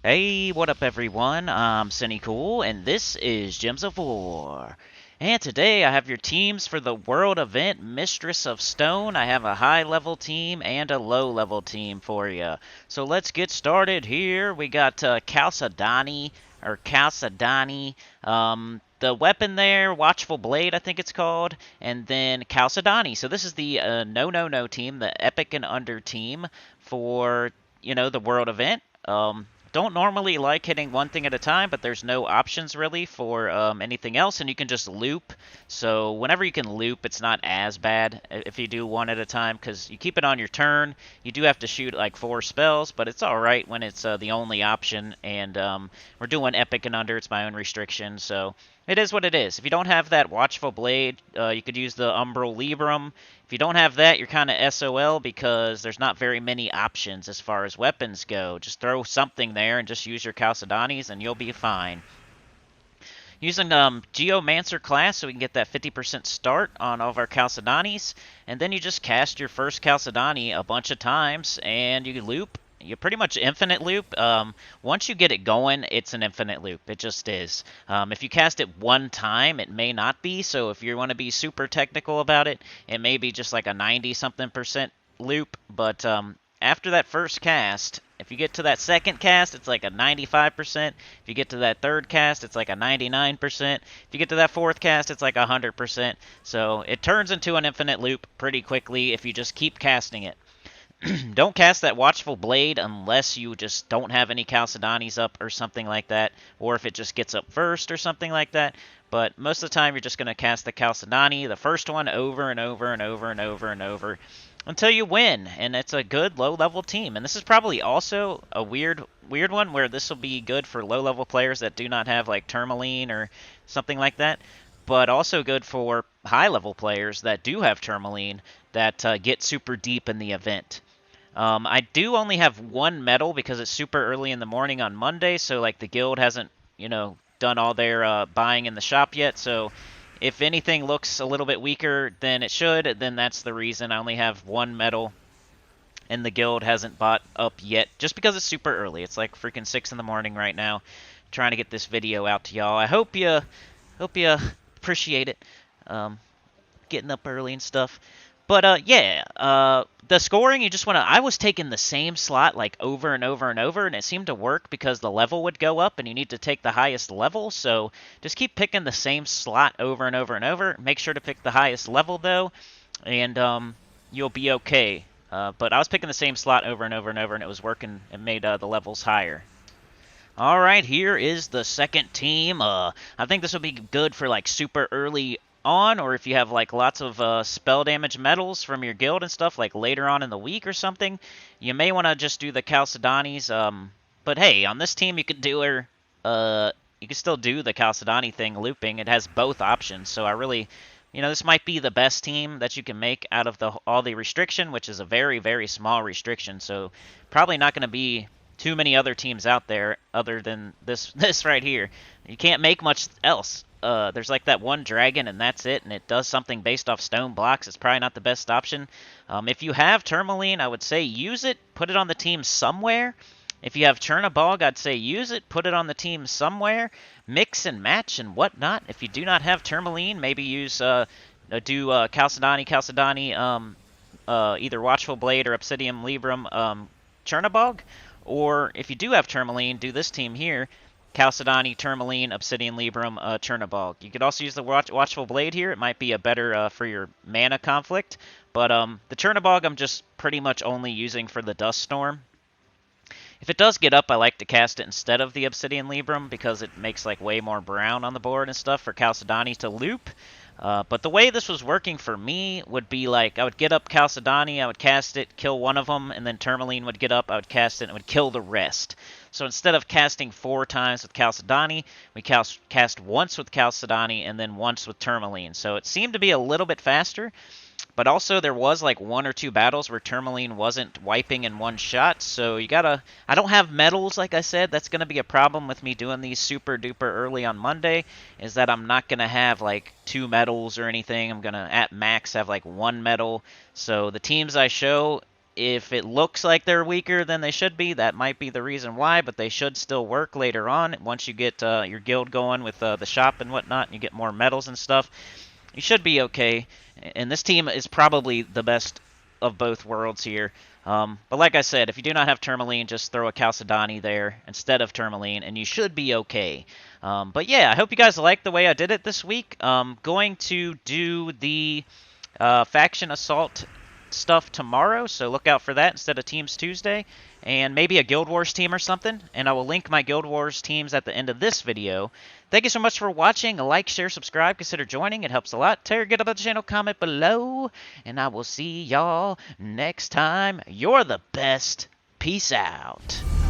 Hey, what up everyone? I'm Sinnycool, and this is Gems of War. And today I have your teams for the world event Mistress of Stone. I have a high level team and a low level team for you. So let's get started here. We got Calcidani. The weapon there, Watchful Blade, I think it's called, and then Calcidani. So this is the no team, the Epic and Under team for the world event. Don't normally like hitting one thing at a time, but there's no options really for anything else, and you can just loop. So whenever you can loop, it's not as bad if you do one at a time, because you keep it on your turn. You do have to shoot like 4 spells, but it's alright when it's the only option, and we're doing Epic and Under. It's my own restriction, so it is what it is. If you don't have that Watchful Blade, you could use the Umbral Librum. If you don't have that, you're kind of SOL because there's not very many options as far as weapons go. Just throw something there and just use your Calcidanis and you'll be fine. Using Geomancer class so we can get that 50% start on all of our Calcidanis. And then you just cast your first Calcidani a bunch of times and you loop. You pretty much infinite loop. Once you get it going, it's an infinite loop. It just is. If you cast it one time, it may not be. So if you want to be super technical about it, it may be just like a 90-something% loop. But after that first cast, if you get to that second cast, it's like a 95%. If you get to that third cast, it's like a 99%. If you get to that fourth cast, it's like 100%. So it turns into an infinite loop pretty quickly if you just keep casting it. Don't cast that Watchful Blade unless you just don't have any Calcidanis up or something like that, or if it just gets up first or something like that. But most of the time, you're just going to cast the Calcidani, the first one, over and over and over and over and over until you win, and it's a good low-level team. And this is probably also a weird one where this will be good for low-level players that do not have like Tourmaline or something like that, but also good for high-level players that do have Tourmaline that get super deep in the event. I do only have one medal because it's super early in the morning on Monday, so like the guild hasn't, done all their buying in the shop yet. So if anything looks a little bit weaker than it should, then that's the reason. I only have one medal, and the guild hasn't bought up yet, just because it's super early. It's like freaking 6 in the morning right now, trying to get this video out to y'all. I hope you appreciate it. Getting up early and stuff. But yeah, the scoring, you just want to. I was taking the same slot like over and over and over, and it seemed to work because the level would go up, and you need to take the highest level. So just keep picking the same slot over and over and over. Make sure to pick the highest level though, and you'll be okay. But I was picking the same slot over and over and over, and it was working. It made the levels higher. All right, here is the second team. I think this will be good for like super early on, or if you have like lots of spell damage medals from your guild and stuff, like later on in the week or something. You may want to just do the Calcidanis. But hey, on this team you could do her. You can still do the Calcidani thing, looping. It has both options, so I really, this might be the best team that you can make out of all the restriction, which is a very, very small restriction. So probably not going to be too many other teams out there other than this right here. You can't make much else. There's like that one dragon and that's it, and it does something based off stone blocks. It's probably not the best option. If you have Tourmaline, I would say use it, put it on the team somewhere. If you have Chernabog, I'd say use it, put it on the team somewhere. Mix and match and whatnot. If you do not have Tourmaline, maybe use Calcidani, either Watchful Blade or Obsidian Librum Chernabog. Or if you do have Tourmaline, do this team here. Calcidani, Tourmaline, Obsidian Librum, Chernabog. You could also use the Watchful Blade here. It might be a better for your mana conflict. But the Chernabog I'm just pretty much only using for the Dust Storm. If it does get up, I like to cast it instead of the Obsidian Librum because it makes like way more brown on the board and stuff for Calcidani to loop. But the way this was working for me would be like I would get up Calcidani, I would cast it, kill one of them, and then Tourmaline would get up, I would cast it, and it would kill the rest. So instead of casting 4 times with Calcidani, we cast once with Calcidani and then once with Tourmaline. So it seemed to be a little bit faster. But also there was like 1 or 2 battles where Tourmaline wasn't wiping in one shot, so you gotta. I don't have medals, like I said. That's gonna be a problem with me doing these super duper early on Monday. Is that I'm not gonna have like 2 medals or anything. I'm gonna at max have like 1 medal. So the teams I show If it looks like they're weaker than they should be, that might be the reason why, but they should still work later on. Once you get your guild going with the shop and whatnot, and you get more medals and stuff, you should be okay. And this team is probably the best of both worlds here. But like I said, if you do not have tourmaline, just throw a Calcidani there instead of tourmaline, and you should be okay. But yeah, I hope you guys like the way I did it this week. Going to do the faction assault stuff tomorrow, so look out for that instead of Teams Tuesday, and maybe a Guild Wars team or something, and I will link my Guild Wars teams at the end of this video. Thank you so much for watching. Like, share, subscribe, consider joining. It helps a lot. Tell your good about the channel, comment below, and I will see y'all next time. You're the best. Peace out.